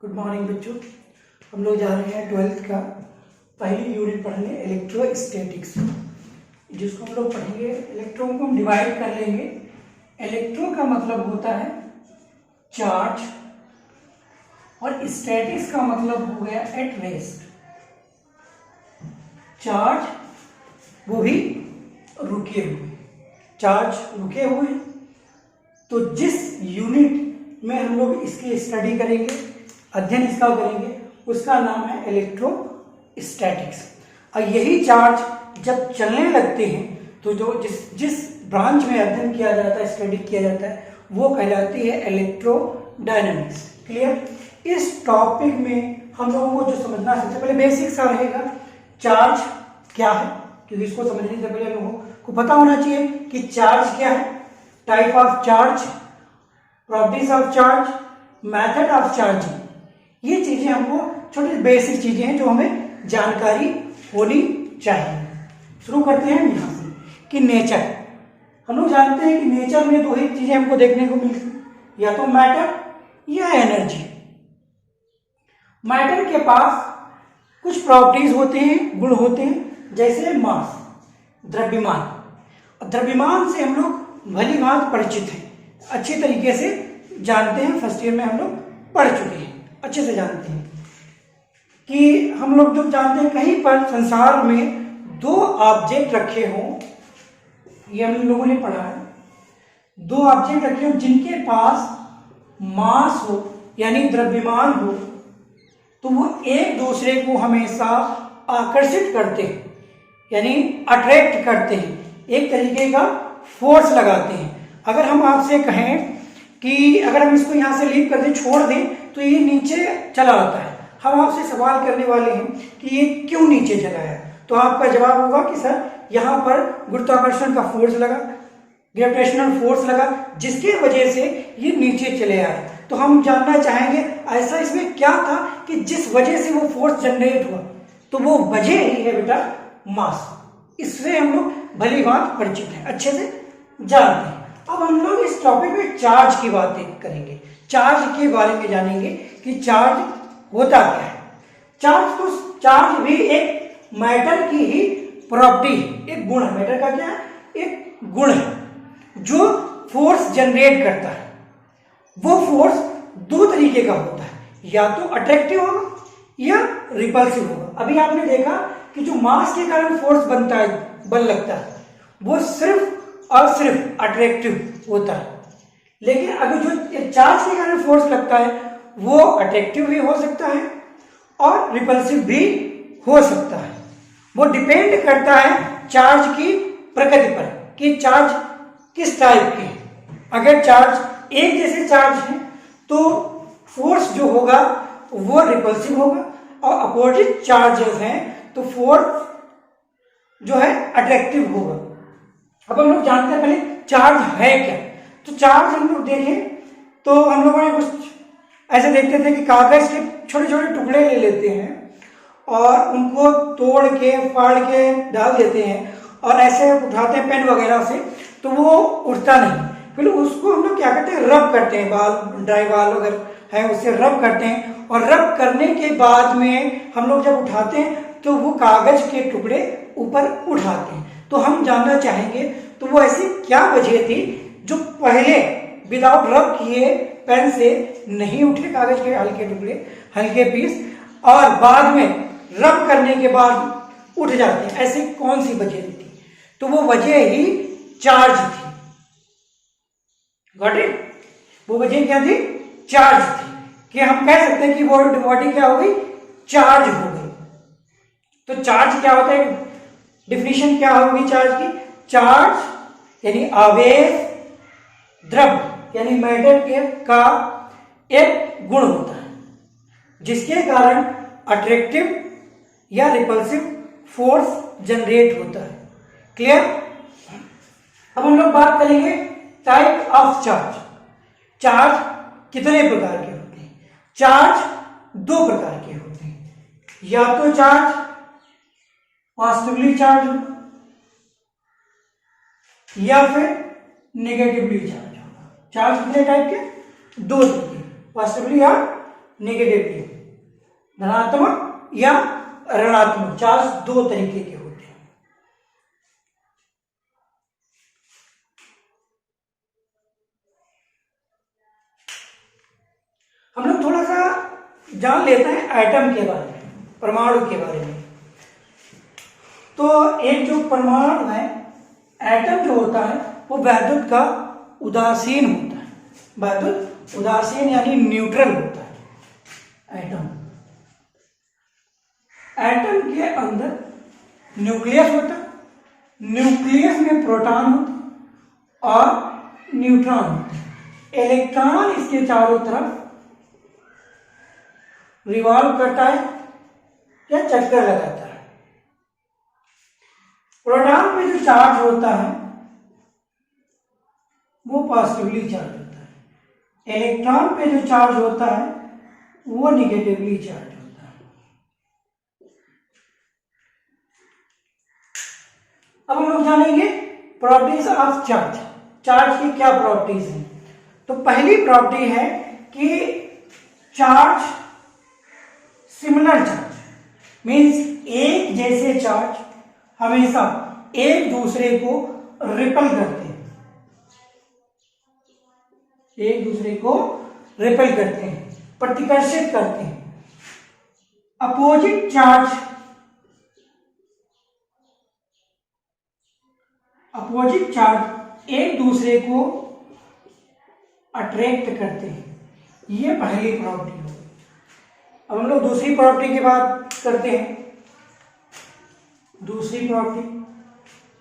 Good morning बच्चों। हम लोग जा रहे हैं 12th का पहली यूनिट पढ़ने इलेक्ट्रोस्टैटिक्स, जिसको हम लोग पढ़ेंगे। इलेक्ट्रो को हम डिवाइड कर लेंगे। इलेक्ट्रो का मतलब होता है चार्ज और स्टैटिक्स का मतलब हो गया एट रेस्ट। चार्ज वो भी रुके हुए, चार्ज रुके हुए। तो जिस यूनिट में हम लोग इसकी स्टडी करेंगे, अध्ययन इसका करेंगे, उसका नाम है इलेक्ट्रोस्टैटिक्स। और यही चार्ज जब चलने लगते हैं तो जो जिस ब्रांच में अध्ययन किया जाता है, स्टडी किया जाता है, वो कहलाती है इलेक्ट्रोडायनेमिक्स। क्लियर? इस टॉपिक में हम लोगों को जो समझना है, सबसे पहले बेसिक सा रहेगा चार्ज क्या है, क्योंकि इसको समझने से पहले लोगों को पता होना चाहिए कि चार्ज क्या है, type of charge, properties of charge, method of charging. ये चीजें हमको छोटी बेसिक चीजें हैं जो हमें जानकारी होनी चाहिए। शुरू करते हैं यहां से कि नेचर। हम लोग जानते हैं कि नेचर में दो ही चीजें हमको देखने को मिलती, या तो मैटर या एनर्जी। मैटर के पास कुछ प्रॉपर्टीज होते हैं, गुण होते हैं, जैसे मास, द्रव्यमान। द्रव्यमान से हम लोग भली भांति परिचित हैं, अच्छे तरीके से जानते हैं। फर्स्ट ईयर में हम लोग पढ़ चुके हैं, अच्छे से जानते हैं कि हम लोग जो जानते हैं कहीं पर संसार में दो ऑब्जेक्ट रखे हों, ये हम लोगों ने पढ़ा है। दो ऑब्जेक्ट रखे हों जिनके पास मास हो, यानी द्रव्यमान हो, तो वो एक दूसरे को हमेशा आकर्षित करते हैं, यानी अट्रैक्ट करते हैं, एक तरीके का फोर्स लगाते हैं। अगर हम आपसे कहें कि अगर हम इसको यहां से लीव कर दें, छोड़ दें, तो ये नीचे चला आता है। हम आपसे सवाल करने वाले हैं कि ये क्यों नीचे चला है, तो आपका जवाब होगा कि सर यहां पर गुरुत्वाकर्षण का फोर्स लगा, ग्रेविटेशनल फोर्स लगा, जिसके वजह से ये नीचे चले आए। तो हम जानना चाहेंगे ऐसा इसमें क्या था कि जिस वजह से वो फोर्स जनरेट हुआ, तो वो वजह ही है बेटा मास। इससे हम लोग भली भांति परिचित हैं, अच्छे से जानते हैं। अब हम लोग इस टॉपिक में चार्ज की बातें करेंगे, चार्ज के बारे में जानेंगे कि चार्ज होता क्या है। चार्ज भी एक मैटर की ही प्रॉपर्टी, एक गुण है। मैटर का क्या है? एक गुण है जो फोर्स जनरेट करता है। वो फोर्स दो तरीके का होता है, या तो अट्रैक्टिव होगा या रिपल्सिव होगा। अभी आपने देखा कि जो मास के कारण फोर्स बनता है, बल लगता है, वो सिर्फ और सिर्फ अट्रैक्टिव होता है। लेकिन अगर जो चार्ज के कारण फोर्स लगता है, वो अट्रैक्टिव भी हो सकता है और रिपल्सिव भी हो सकता है। वो डिपेंड करता है चार्ज की प्रकृति पर कि चार्ज किस टाइप के है। अगर चार्ज एक जैसे चार्ज है तो फोर्स जो होगा वो रिपल्सिव होगा, और अपोजिट चार्जेस हैं तो फोर्स जो है अट्रैक्टिव होगा। अब हम लोग जानते हैं पहले चार्ज है क्या। तो चार्ज हम लोग देखें तो हम लोगों ने कुछ ऐसे देखते थे कि कागज के छोटे छोटे टुकड़े ले लेते हैं और उनको तोड़ के फाड़ के डाल देते हैं और ऐसे उठाते हैं पेन वगैरह से, तो वो उठता नहीं। फिर उसको हम लोग क्या करते हैं, रब करते हैं, बाल ड्राई बाल वगैरह है उससे रब करते हैं, और रब करने के बाद में हम लोग जब उठाते हैं तो वो कागज के टुकड़े ऊपर उठाते हैं। तो हम जानना चाहेंगे तो वो ऐसी क्या वजह थी जो पहले विदाउट रब किए पेन से नहीं उठे कागज के हल्के टुकड़े, हल्के पीस, और बाद में रब करने के बाद उठ जाते हैं। ऐसी कौन सी वजह थी? तो वो वजह ही चार्ज थी। Got it? वो वजह क्या थी? चार्ज थी। कि हम कह सकते हैं कि बॉडी क्या हो गई? चार्ज हो गई। तो चार्ज क्या होता है? डिफिनीशन क्या होगी चार्ज की? चार्ज यानी आवेश, द्रव्य यानी मैटर के का एक गुण होता है जिसके कारण अट्रैक्टिव या रिपल्सिव फोर्स जनरेट होता है। क्लियर? अब हम लोग बात करेंगे टाइप ऑफ चार्ज। चार्ज कितने प्रकार के होते हैं? चार्ज दो प्रकार के होते हैं, या तो चार्ज पॉजिटिवली चार्ज होगा या फिर नेगेटिवली चार्ज होगा। चार्ज कितने टाइप के? दो तरीके, पॉजिटिवली और नेगेटिवली, धनात्मक या ऋणात्मक चार्ज दो तरीके के होते हैं। हम लोग थोड़ा सा जान लेते हैं एटम के बारे में, परमाणु के बारे में। तो एक जो परमाणु है, एटम जो होता है वो वैद्युत का उदासीन होता है, वैद्युत उदासीन यानी न्यूट्रल होता है एटम। एटम के अंदर न्यूक्लियस होता है, न्यूक्लियस में प्रोटॉन होता है और न्यूट्रॉन होता है। इलेक्ट्रॉन इसके चारों तरफ रिवॉल्व करता है या चक्कर लगाता है। प्रोटॉन में जो चार्ज होता है वो पॉजिटिवली चार्ज होता है, इलेक्ट्रॉन पे जो चार्ज होता है वो निगेटिवली चार्ज होता है। अब हम लोग जानेंगे प्रॉपर्टीज ऑफ चार्ज। चार्ज की क्या प्रॉपर्टीज हैं? तो पहली प्रॉपर्टी है कि चार्ज सिमिलर चार्ज, मीन्स एक जैसे चार्ज हमेशा एक दूसरे को रिपेल करते हैं, एक दूसरे को रिपेल करते हैं, प्रतिकर्षित करते हैं। अपोजिट चार्ज, अपोजिट चार्ज एक दूसरे को अट्रैक्ट करते हैं। ये पहली प्रॉपर्टी हो। अब हम लोग दूसरी प्रॉपर्टी की बात करते हैं। दूसरी प्रॉपर्टी,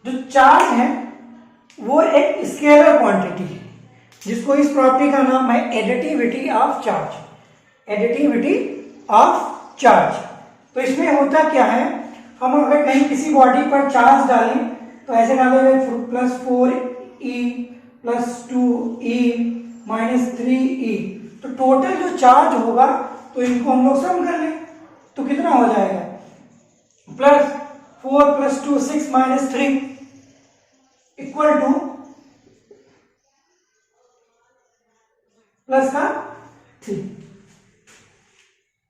जो चार्ज है वो एक स्केलर क्वांटिटी है, जिसको इस प्रॉपर्टी का नाम है additivity of charge. Additivity of charge. तो इसमें होता क्या है, हम अगर कहीं किसी बॉडी पर चार्ज डालें तो ऐसे डालेंगे +4e +2e -3e, तो टोटल जो चार्ज होगा तो इनको हम लोग सम कर लें तो कितना हो जाएगा, +4 + 2 6 -3 इक्वल टू प्लस का 3।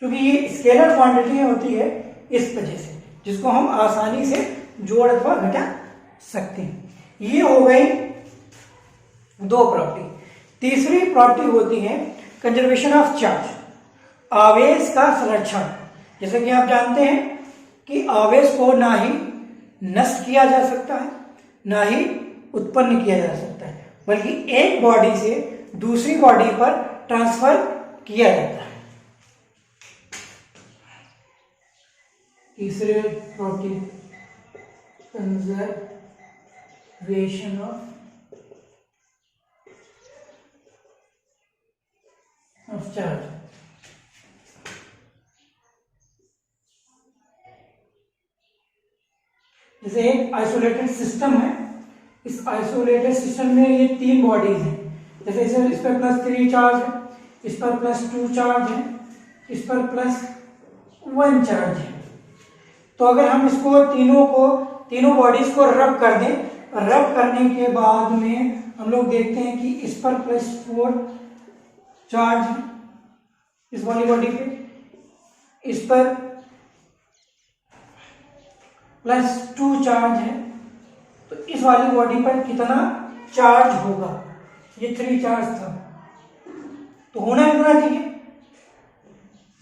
क्योंकि ये स्केलर क्वांटिटी होती है इस वजह से, जिसको हम आसानी से जोड़ अथवा घटा सकते हैं। ये हो गई दो प्रॉपर्टी। तीसरी प्रॉपर्टी होती है कंजर्वेशन ऑफ चार्ज, आवेश का संरक्षण। जैसे कि आप जानते हैं कि आवेश को ना ही नष्ट किया जा सकता है ना ही उत्पन्न किया जा सकता है, बल्कि एक बॉडी से दूसरी बॉडी पर ट्रांसफर किया जाता है। तीसरे प्रॉपर्टी कंजर्वेशन ऑफ चार्ज। जैसे एक आइसोलेटेड सिस्टम है, इस आइसोलेटेड सिस्टम में ये तीन बॉडीज हैं। जैसे इस पर +3 चार्ज है, इस पर +2 चार्ज है, इस पर +1 चार्ज है। तो अगर हम इसको तीनों बॉडीज को रब कर दें, रब करने के बाद में हम लोग देखते हैं कि इस पर +4 चार्ज है इस वाली बॉडी पे, इस पर +2 चार्ज है, तो इस वाली बॉडी पर कितना चार्ज होगा, ये 3 चार्ज था, तो होना कितना चाहिए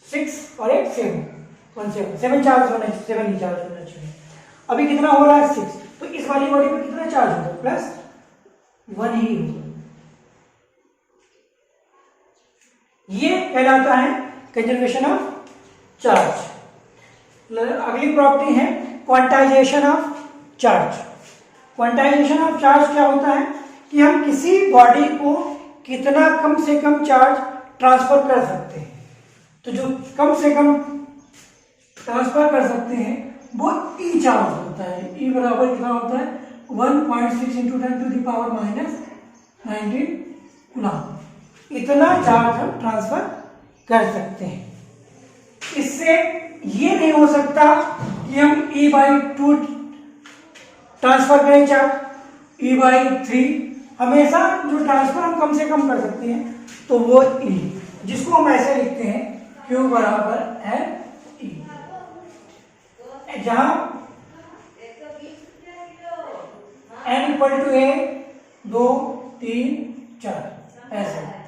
6 और 1 7 चार्ज होना, 7 ही चार्ज होना चाहिए। अभी कितना हो रहा है 6, तो इस वाली बॉडी पर कितना चार्ज होगा +1 ही होगा। ये कहलाता है कंजर्वेशन ऑफ चार्ज। अगली प्रॉपर्टी है quantization of charge. Quantization of charge क्या होता है कि हम किसी बॉडी को कितना कम से कम चार्ज ट्रांसफर कर सकते हैं। तो जो कम से कम ट्रांसफर कर सकते हैं वो ई चार्ज होता है। ई बराबर कितना होता है 1.6 × 10⁻19 कूलम। इतना चार्ज हम ट्रांसफर कर सकते हैं। इससे ये नहीं हो सकता कि हम E/2 ट्रांसफर करें चार्ज, E/3। हमेशा जो ट्रांसफर हम कम से कम कर सकते हैं तो वो E, जिसको हम ऐसे लिखते हैं Q बराबर एन ई, जहां n इक्वल टू 1 2 3 4 ऐसे